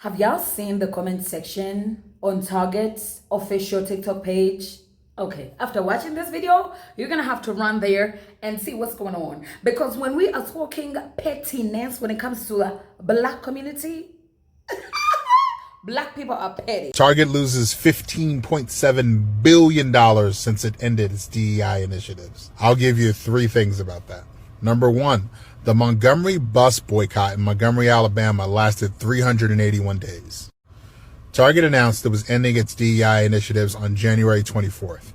Have y'all seen the comment section on Target's official TikTok page? Okay, after watching this video, you're gonna have to run there and see what's going on. Because when we are talking pettiness when it comes to the black community, black people are petty. Target loses $15.7 billion since it ended its DEI initiatives. I'll give you three things about that. Number one, the Montgomery bus boycott in Montgomery, Alabama lasted 381 days. Target announced it was ending its DEI initiatives on January 24th.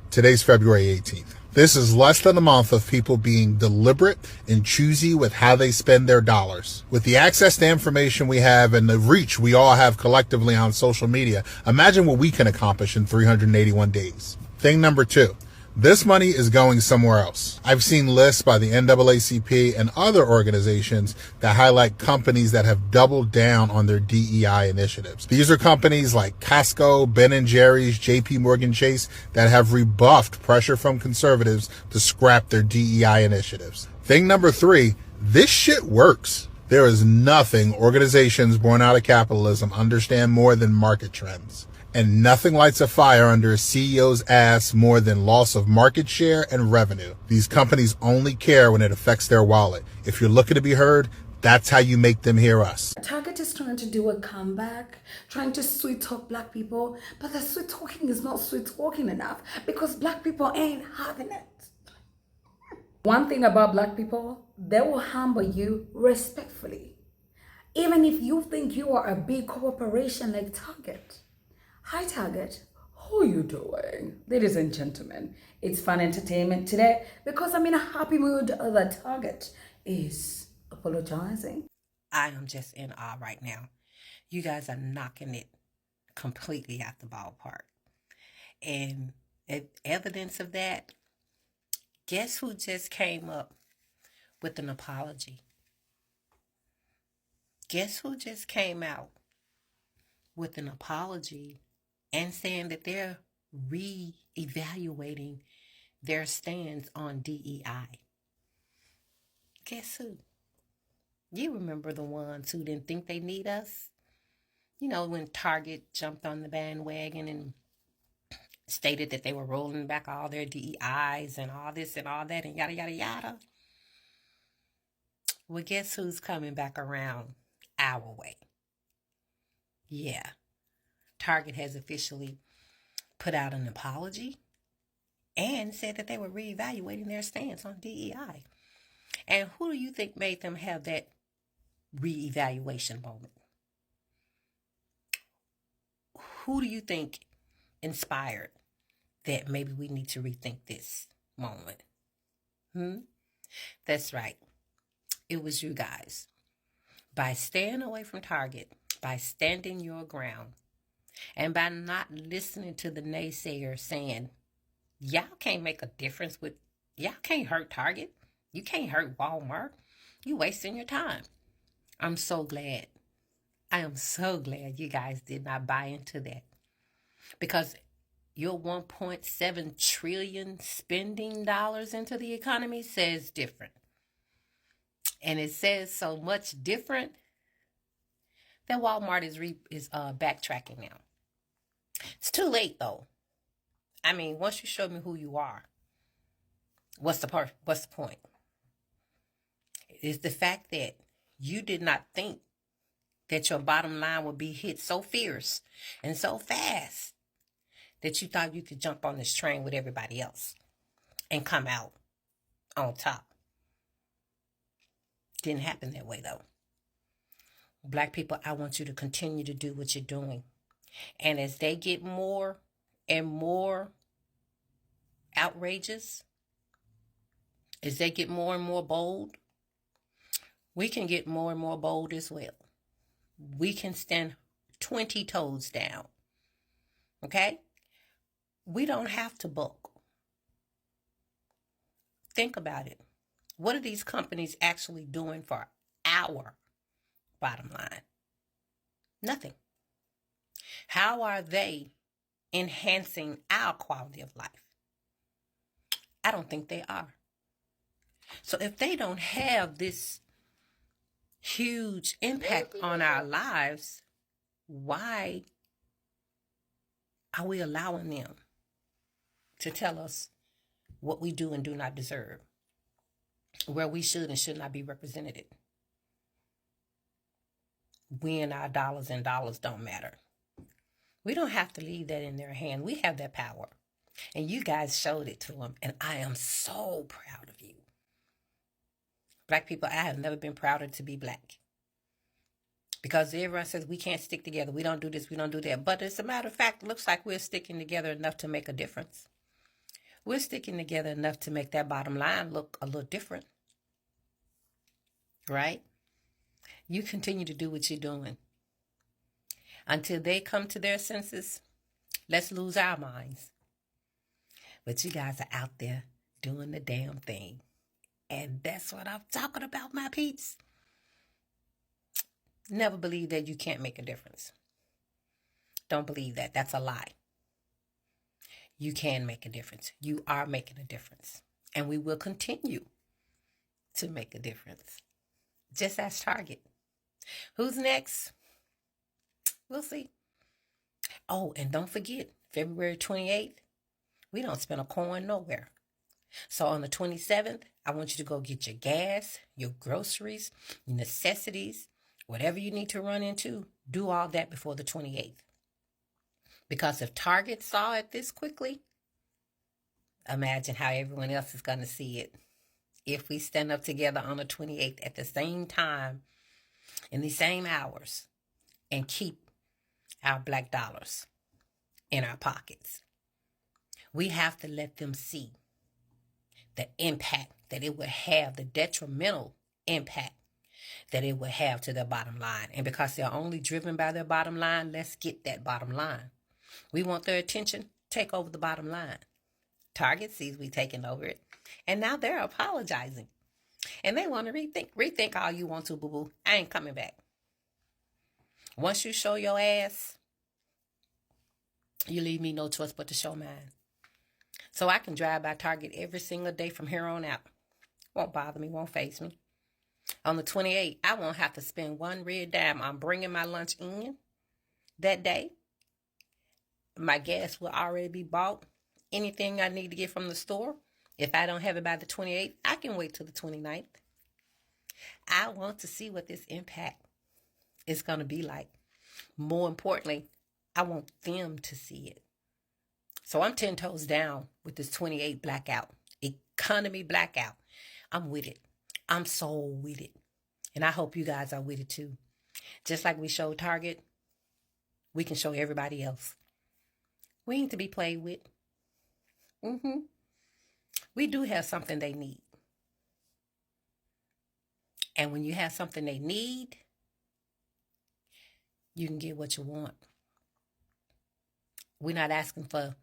Today's February 18th. This is less than a month of people being deliberate and choosy with how they spend their dollars. With the access to information we have and the reach we all have collectively on social media, imagine what we can accomplish in 381 days. Thing number two. This money is going somewhere else. I've seen lists by the NAACP and other organizations that highlight companies that have doubled down on their DEI initiatives. These are companies like Costco, Ben & Jerry's, JP Morgan Chase that have rebuffed pressure from conservatives to scrap their DEI initiatives. Thing number three, this shit works. There is nothing organizations born out of capitalism understand more than market trends. And nothing lights a fire under a CEO's ass more than loss of market share and revenue. These companies only care when it affects their wallet. If you're looking to be heard, that's how you make them hear us. Target is trying to do a comeback, trying to sweet talk black people, but the sweet talking is not sweet talking enough because black people ain't having it. One thing about black people, they will humble you respectfully. Even if you think you are a big corporation like Target. Hi Target, how are you doing? Ladies and gentlemen, it's fun entertainment today because I'm in a happy mood that Target is apologizing. I am just in awe right now. You guys are knocking it completely out the ballpark. And evidence of that, guess who just came up with an apology? Guess who just came out with an apology and saying that they're re-evaluating their stance on DEI? Guess who? You remember the ones who didn't think they need us? You know, when Target jumped on the bandwagon and stated that they were rolling back all their DEIs and all this and all that and yada, yada, yada. Well, guess who's coming back around our way? Yeah. Target has officially put out an apology and said that they were reevaluating their stance on DEI. And who do you think made them have that reevaluation moment? Who do you think inspired that maybe we need to rethink this moment? That's right. It was you guys. By staying away from Target, by standing your ground, and by not listening to the naysayers saying, y'all can't make a difference y'all can't hurt Target. You can't hurt Walmart. You wasting your time. I'm so glad. I am so glad you guys did not buy into that. Because your 1.7 trillion spending dollars into the economy says different. And it says so much different that Walmart is backtracking now. It's too late though. I mean, once you show me who you are, what's the point? It's the fact that you did not think that your bottom line would be hit so fierce and so fast that you thought you could jump on this train with everybody else and come out on top. Didn't happen that way though. Black people, I want you to continue to do what you're doing. And as they get more and more outrageous, as they get more and more bold, we can get more and more bold as well. We can stand 20 toes down. Okay? We don't have to bulk. Think about it. What are these companies actually doing for our bottom line? Nothing. How are they enhancing our quality of life? I don't think they are. So if they don't have this huge impact on our lives, why are we allowing them to tell us what we do and do not deserve, where we should and should not be represented, when our dollars and dollars don't matter? We don't have to leave that in their hand. We have that power. And you guys showed it to them. And I am so proud of you. Black people, I have never been prouder to be black. Because everyone says we can't stick together. We don't do this, we don't do that. But as a matter of fact, it looks like we're sticking together enough to make a difference. We're sticking together enough to make that bottom line look a little different. Right? You continue to do what you're doing. Until they come to their senses, let's lose our minds. But you guys are out there doing the damn thing. And that's what I'm talking about, my peeps. Never believe that you can't make a difference. Don't believe that. That's a lie. You can make a difference. You are making a difference. And we will continue to make a difference. Just ask Target. Who's next? We'll see. Oh, and don't forget, February 28th, we don't spend a coin nowhere. So on the 27th, I want you to go get your gas, your groceries, your necessities, whatever you need to run into. Do all that before the 28th. Because if Target saw it this quickly, imagine how everyone else is going to see it. If we stand up together on the 28th at the same time, in the same hours, and keep our black dollars in our pockets. We have to let them see the impact that it would have, the detrimental impact that it would have to their bottom line. And because they're only driven by their bottom line, let's get that bottom line. We want their attention, take over the bottom line. Target sees we taking over it. And now they're apologizing. And they want to rethink all you want to, boo-boo. I ain't coming back. Once you show your ass, you leave me no choice but to show mine. So I can drive by Target every single day from here on out. Won't bother me, won't faze me. On the 28th, I won't have to spend one red dime on bringing my lunch in that day. My gas will already be bought. Anything I need to get from the store, if I don't have it by the 28th, I can wait till the 29th. I want to see what this impact is going to be like. More importantly, I want them to see it. So I'm 10 toes down with this 28 blackout, economy blackout. I'm with it. I'm so with it. And I hope you guys are with it too. Just like we showed Target, we can show everybody else. We ain't to be played with. We do have something they need. And when you have something they need, you can get what you want. We're not asking for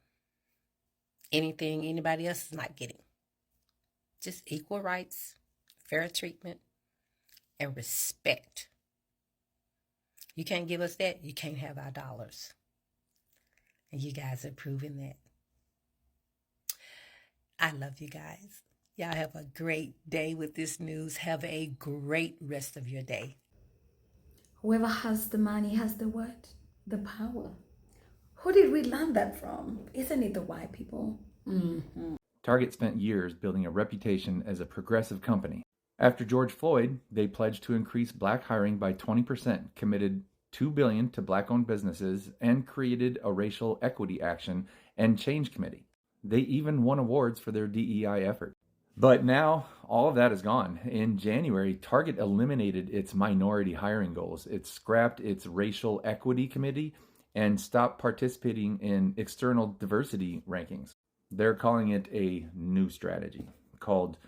anything anybody else is not getting. Just equal rights, fair treatment, and respect. You can't give us that, you can't have our dollars. And you guys are proving that. I love you guys. Y'all have a great day with this news. Have a great rest of your day. Whoever has the money has the what? The power. Who did we learn that from? Isn't it the white people? Target spent years building a reputation as a progressive company. After George Floyd, they pledged to increase black hiring by 20%, committed $2 billion to black-owned businesses, and created a racial equity action and change committee. They even won awards for their DEI effort. But now, all of that is gone. In January, Target eliminated its minority hiring goals. It scrapped its racial equity committee and stopped participating in external diversity rankings. They're calling it a new strategy called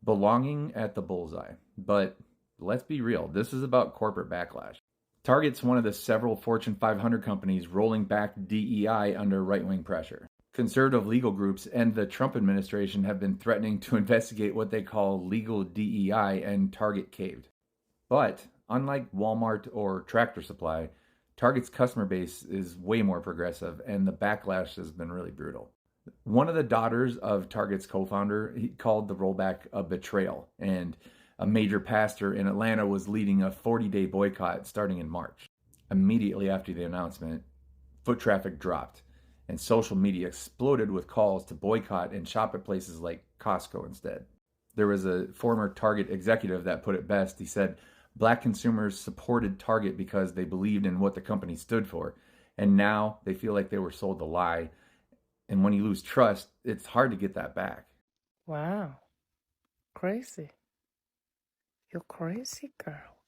Belonging at the Bullseye. But let's be real, this is about corporate backlash. Target's one of the several Fortune 500 companies rolling back DEI under right-wing pressure. Conservative legal groups and the Trump administration have been threatening to investigate what they call legal DEI, and Target caved. But unlike Walmart or Tractor Supply, Target's customer base is way more progressive, and the backlash has been really brutal. One of the daughters of Target's co-founder, he called the rollback a betrayal, and a major pastor in Atlanta was leading a 40-day boycott starting in March. Immediately after the announcement, foot traffic dropped, and social media exploded with calls to boycott and shop at places like Costco instead. There was a former Target executive that put it best. He said, Black consumers supported Target because they believed in what the company stood for, and now they feel like they were sold a lie. And when you lose trust, it's hard to get that back. Wow. Crazy. You're crazy, girl.